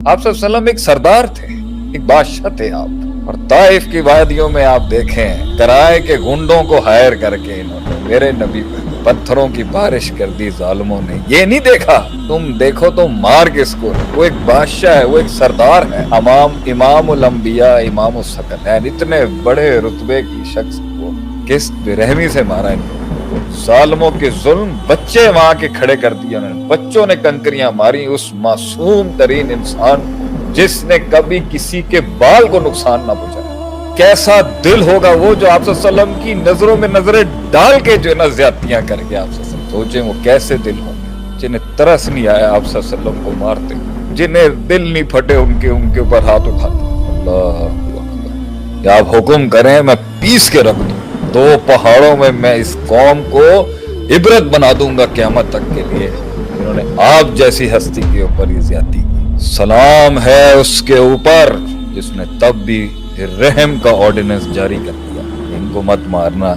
आप सल्लम एक सरदार थे, एक बादशाह थे आप। और ताइफ की वादियों में आप देखें, कराए के गुंडों को हायर करके इन्होंने मेरे नबी पर पत्थरों की बारिश कर दी जालिमों ने। ये नहीं देखा, तुम देखो तो मार किसको। वो एक बादशाह है, वो एक सरदार है, इमामुल अंबिया इमामुस सकलैन, इतने बड़े रुतबे की शख्स को किस बेरहमी से मारा इन्होंने। जालिमों के जुल्म, बच्चे वहां के खड़े कर दिए उन्होंने, बच्चों ने कंकरियां मारी उस मासूम तरीन इंसान को जिसने कभी किसी के बाल को नुकसान ना पहुंचाया। कैसा दिल होगा वो जो आप सल्लम की नजरों में नजरें डाल के जो ना ज्यादतियां करके आप सोचें वो कैसे दिल होंगे जिन्हें तरस नहीं आया आप सल्लम को मारते, जिन्हें दिल नहीं फटे उनके ऊपर हाथ उठाते। अल्लाह अकबर। आप हुक्म करें मैं पीस के रख दूं, 2 पहाड़ों में मैं इस कौम को इबरत बना दूंगा क़यामत तक के लिए, जिन्होंने आप जैसी हस्ती के ऊपर ये ज्यादती की। सलाम है उसके ऊपर जिसने तब भी रहम का ऑर्डिनेंस जारी कर दिया, इनको मत मारना,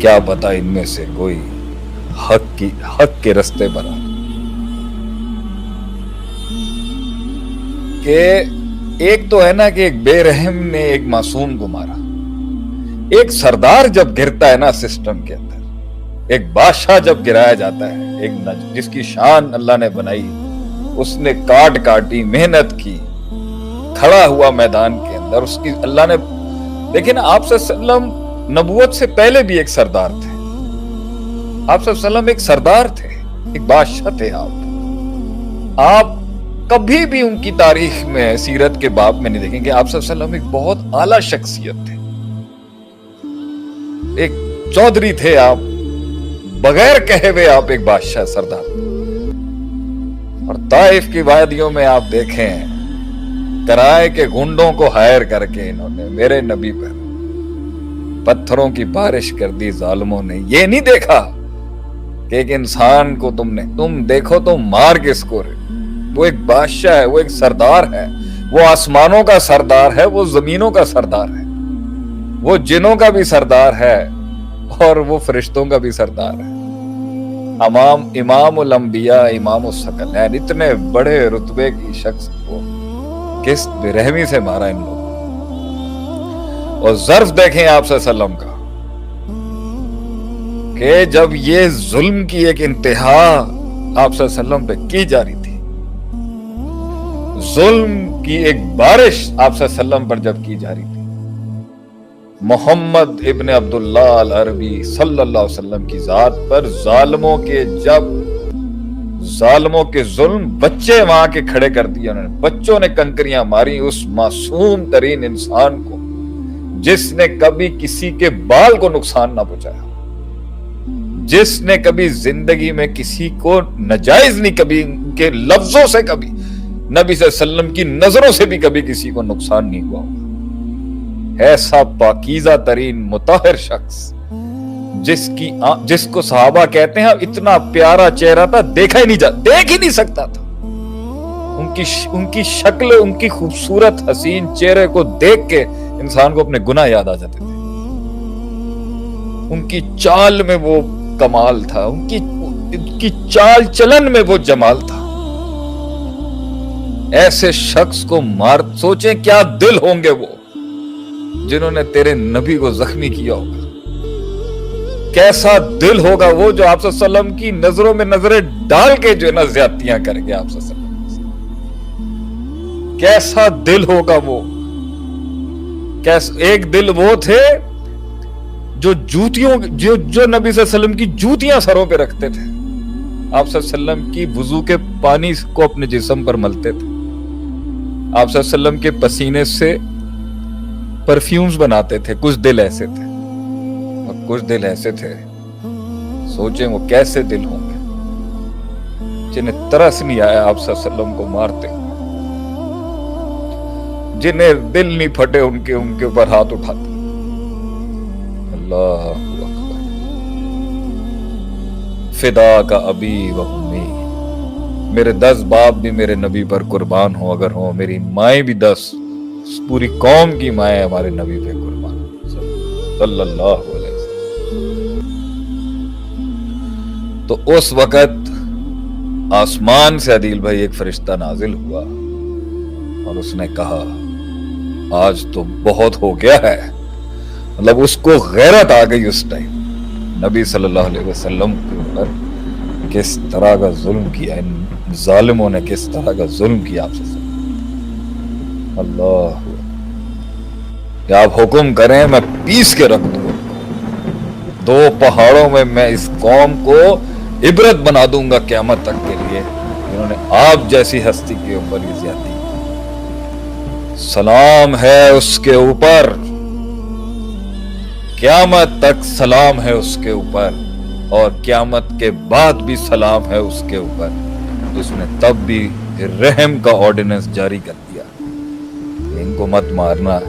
क्या पता इनमें से कोई हक के रास्ते पर आ। कि एक तो है ना कि एक बेरहम ने एक मासूम को मारा, एक सरदार जब गिरता है ना सिस्टम के अंदर, एक बादशाह जब गिराया जाता है, एक जिसकी शान अल्लाह ने बनाई, उसने काटी मेहनत की, खड़ा हुआ मैदान के अंदर, उसकी अल्लाह ने देखिए ना। आप सल्लम नबूवत से पहले भी एक सरदार थे, आप सल्लम एक सरदार थे, एक बादशाह थे। आप कभी भी उनकी तारीख में सीरत के बाब में नहीं देखेंगे आप सल्लम एक बहुत आला शख्सियत थे, एक चौधरी थे आप, बगैर कहे हुए आप एक बादशाह सरदार। और ताइफ की वादियों में आप देखें, कराए के गुंडों को हायर करके इन्होंने मेरे नबी पर पत्थरों की बारिश कर दी जालिमों ने। ये नहीं देखा कि एक इंसान को तुम देखो तो मार किसको रे। वो एक बादशाह है, वो एक सरदार है, वो आसमानों का सरदार है, वो जमीनों का सरदार है, वो जिनों का भी सरदार है और वो फरिश्तों का भी सरदार है। इमामुल अंबिया इमामुस सकलैन, इतने बड़े रुतबे की शख्स को किस बेरहमी से मारा इन लोगों। और ज़र्फ देखें आप सल्लम का कि जब ये जुल्म की एक इंतहा आप सल्लम पे की जा रही थी, जुल्म की एक बारिश आप सल्लम पर जब की जा रही थी, मोहम्मद इब्न अब्दुल्लाह अल अरबी सल्लल्लाहु अलैहि वसल्लम की जात पर जालिमों के जुल्म, बच्चे वहां के खड़े कर दिए उन्होंने, बच्चों ने कंकरियां मारी उस मासूम तरीन इंसान को जिसने कभी किसी के बाल को नुकसान ना पहुंचाया, जिसने कभी जिंदगी में किसी को नाजायज नहीं, कभी उनके लफ्जों से, कभी नबी सल्लम की नजरों से भी कभी किसी को नुकसान नहीं हुआ होगा। ऐसा पाकीज़ा तरीन मुताहिर शख्स जिसको सहाबा कहते हैं इतना प्यारा चेहरा था, देख ही नहीं सकता था। उनकी शक्ल, उनकी खूबसूरत हसीन चेहरे को देख के इंसान को अपने गुनाह याद आ जाते थे। उनकी चाल में वो कमाल था, उनकी चाल चलन में वो जमाल था। ऐसे शख्स को मार, सोचें क्या दिल होंगे वो जिन्होंने तेरे नबी को जख्मी किया होगा। कैसा दिल होगा वो जो आप सल्लम की नजरों में नजरें डाल के जो ना ज्यादतियां करेंगे आप सल्लम। कैसा दिल होगा वो। एक दिल वो थे जो जो नबी सल्लम की जूतियां सरों पे रखते थे, आप सल्लम की वुजू के पानी को अपने जिस्म पर मलते थे, आप सल्लम के पसीने से परफ्यूम्स बनाते थे। कुछ दिल ऐसे थे और कुछ दिल ऐसे थे, सोचें वो कैसे दिल होंगे जिन्हें तरस नहीं आया आप सल्लम को मारते, जिन्हें दिल नहीं फटे उनके ऊपर हाथ उठाते। अल्लाह अकबर। फिदा का अबी व उम्मी, मेरे 10 बाप भी मेरे नबी पर कुर्बान हो अगर हो, मेरी माएं भी 10, पूरी कौम की माएं हमारे नबी पे कुर्बान सल्लल्लाहु अलैहि वसल्लम। तो उस वक़्त आसमान से अदील भाई एक फरिश्ता नाजिल हुआ اور اس نے کہا آج تو بہت ہو گیا ہے. مطلب اس کو غیرت آ گئی اس ٹائم نبی صلی اللہ علیہ وسلم کے اوپر کس طرح کا ظلم کیا, ان ظالموں نے کس طرح کا ظلم کیا آپ سے. اللہ کہ آپ حکم کریں میں پیس کے رکھ دوں, 2 پہاڑوں میں اس قوم کو عبرت بنا دوں گا قیامت تک کے لیے. انہوں نے آپ جیسی ہستی کے اوپر یہ زیادتی. سلام ہے اس کے اوپر, قیامت تک سلام ہے اس کے اوپر, اور قیامت کے بعد بھی سلام ہے اس کے اوپر. جس نے تب بھی رحم کا آرڈیننس جاری کر دیا, ان کو مت مارنا,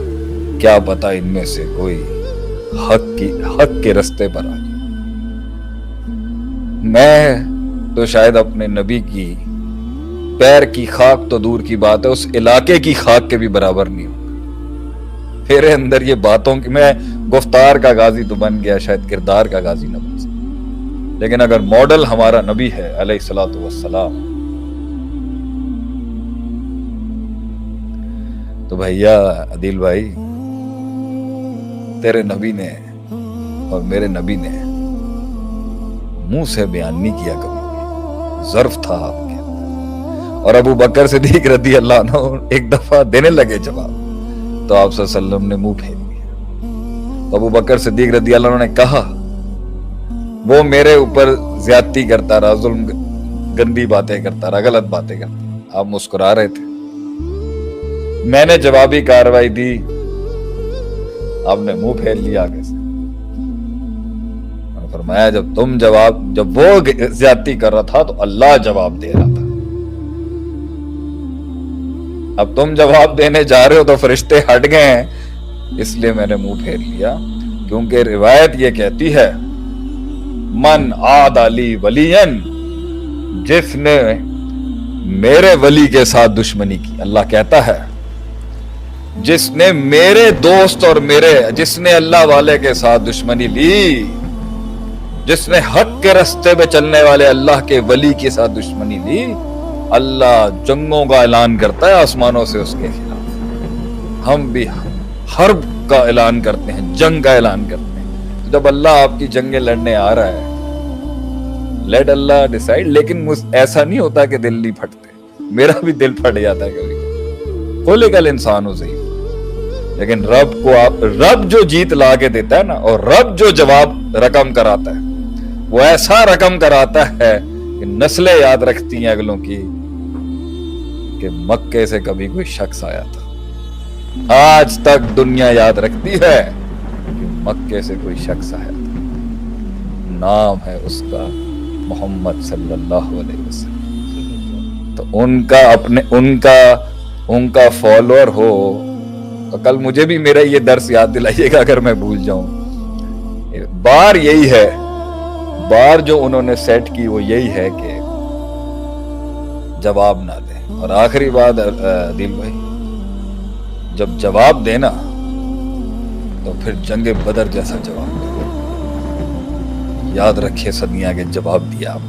کیا پتا ان میں سے کوئی حق کے رستے پر آ جائے. میں تو شاید اپنے نبی کی پیر کی خاک تو دور کی بات ہے, اس علاقے کی خاک کے بھی برابر نہیں ہوں. میرے اندر یہ باتوں کی, میں گفتار کا غازی تو بن گیا, شاید کردار کا غازی نہ بن سکتا, لیکن اگر ماڈل ہمارا نبی ہے علیہ الصلوۃ والسلام, تو بھیا عدیل بھائی تیرے نبی نے اور میرے نبی نے منہ سے بیان نہیں کیا کبھی, ظرف تھا آپ کے اندر. اور ابو بکر صدیق رضی اللہ عنہ ایک دفعہ دینے لگے جواب, تو آپ صلی اللہ علیہ وسلم نے منہ پھیر لیا. ابو بکر صدیق رضی اللہ عنہ نے کہا وہ میرے اوپر زیادتی کرتا رہا, ظلم, گندی باتیں کرتا رہا, غلط باتیں کرتا. آپ مسکرا رہے تھے, میں نے جوابی کارروائی دی, آپ نے منہ پھیر لیا آگے سے. فرمایا جب وہ زیادتی کر رہا تھا تو اللہ جواب دے رہا تھا, اب تم جواب دینے جا رہے ہو تو فرشتے ہٹ گئے ہیں, اس لیے میں نے منہ پھیر لیا. کیونکہ روایت یہ کہتی ہے من عاد لی ولین, جس نے میرے ولی کے ساتھ دشمنی کی. اللہ کہتا ہے جس نے میرے دوست اور جس نے اللہ والے کے ساتھ دشمنی لی, جس نے حق کے رستے پہ چلنے والے اللہ کے ولی کے ساتھ دشمنی لی, اللہ جنگوں کا اعلان کرتا ہے آسمانوں سے اس کے خلاف. ہم بھی حرب کا اعلان کرتے ہیں, جنگ کا اعلان کرتے ہیں. جب اللہ آپ کی جنگیں لڑنے آ رہا ہے, لیٹ اللہ ڈیسائیڈ. لیکن ایسا نہیں ہوتا کہ دل نہیں پھٹتے, میرا بھی دل پھٹ جاتا ہے کبھی. خلق الانسان ضعیف, لیکن رب جو جیت لا کے دیتا ہے نا, اور رب جو جواب رقم کراتا ہے, وہ ایسا رقم کراتا ہے کہ نسلیں یاد رکھتی ہیں اگلوں کی کہ مکے سے کبھی کوئی شخص آیا تھا. آج تک دنیا یاد رکھتی ہے کہ مکے سے کوئی شخص آیا تھا, نام ہے اس کا محمد صلی اللہ علیہ وسلم. تو ان کا فالوور ہو. کل مجھے بھی میرا یہ درس یاد دلائیے گا اگر میں بھول جاؤں. بار یہی ہے, بار جو انہوں نے سیٹ کی وہ یہی ہے کہ جواب نہ دیں. اور آخری بات دل بھائی, جب جواب دینا تو پھر جنگ بدر جیسا جواب دے. یاد رکھے صدیاں کے جواب دیا آپ.